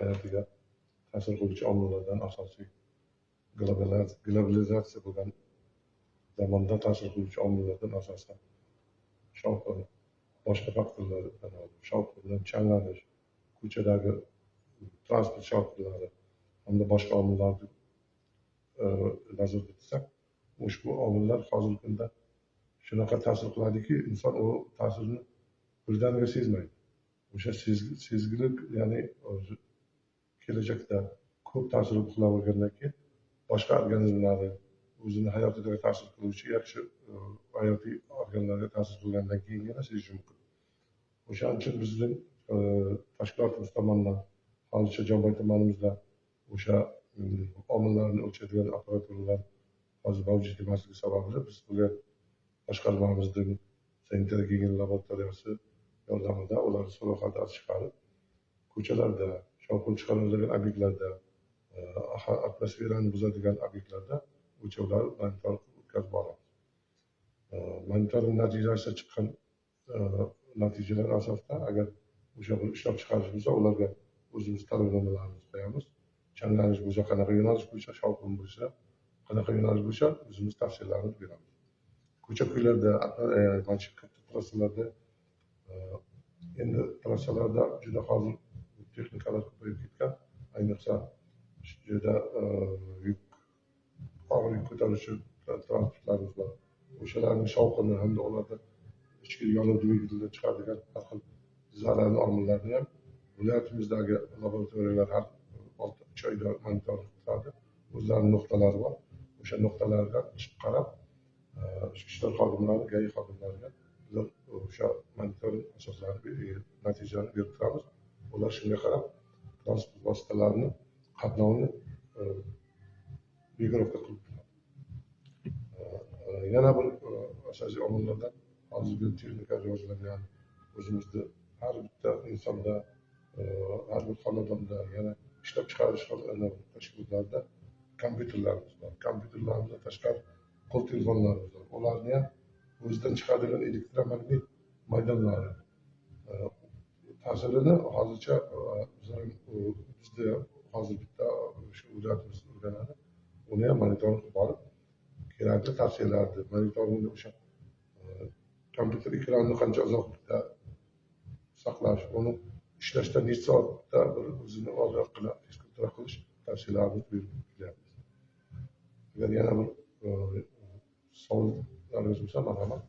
hayotiga ta'sir qiluvchi omillardan asosiy globalizatsiya bo'lgan zamonda ta'sir qiluvchi omillardan asosan shovqin, boshqa faktorlardan shovqin bilan changlanish, ko'chadagi transport shovqinlari hamda boshqa omillarni nazarda tutsak, ushbu omillar hozirgi kunda shunaqa ta'sir qiladiki, inson u ta'sirni birdaniga sezmaydi. O'sha sezgilik, ya'ni kelajakda ko'p ta'sir qilavergandan keyin boshqa organizmlarni o'zini hayotidagi ta'sir qiluvchi yaxshi hayotiy organlarga ta'sir qilgandan keyingina sezish mumkin. O'shaning uchun bizning tashkilotimiz tomonidan hozircha Jomboy tumanimizda o'sha omillarni o'lchaydigan apparaturalar hozir mavjud emasligi sababli biz buga boshqarmamizning sanitariya gigiyena laboratoriyasi yordamida ularni ro'yxatdan chiqarib, ko'chalarda, shovqin chiqariladigan obyektlarda, atmosferani buzadigan obyektlarda o'lchovlar monitoring o'tkazib boramiz. Monitoring natijasida chiqqan natijalar asosida agar o'sha bir ishlab chiqarish bo'lsa, ularga o'zimiz talabnomalarimizni qo'yamiz. Changlanish bo'lsa, qanaqa yo'nalish bo'lsa, shovqin bo'lsa, qanaqa yo'nalish bo'lsa, o'zimiz tavsiyalarimizni beramiz. Ko'cha-ko'ylarda, katta trassalarda, endi trassalarda juda hozir texnikalar ko'payib ketgan, ayniqsa juda og'ir yuk ko'taruvchi transportlarimiz bor. O'shalarning shovqini hamda ularda ichki yonuv dvigateldan chiqadigan har xil zararli omillarni ham viloyatimizdagi laboratoriyalar har 6 oyda monitoring qiladi. O'zlarining nuqtalari bor. O'sha nuqtalarga chiqib qarab, ichki ishlar xodimlari, GAI xodimlariga biz o'sha monitoring asoslarini, natijalarini berib turamiz. Ular shunga qarab transport vositalarini qatnovini begirovka qilib turadi. Yana bir asosiy omillardan hozirgi texnika rivojlangan, o'zimizda har bitta insonda, har bir xonadonda, yana ishlab chiqarish tashkilotlarida kompyuterlarimiz bor. Kompyuterlarimizdan tashqari qo'l telefonlarimiz bor. Ularni ham o'zidan chiqadigan elektromagnit maydonlari ta'sirini hozircha bizda hozir bitta shu viloyatimiz o'rganadi. Uni ham monitoring qilib borib, kerakli tavsiyalarni monitoringda o'sha kompyuter ekranini qancha uzoqlikda saqlash, uni ishlashda necha soatda bir o'zini orqali qilish tavsiyalarini berib kelyapmiz. Agar yana bir savollaringiz bo'lsa, marhamat.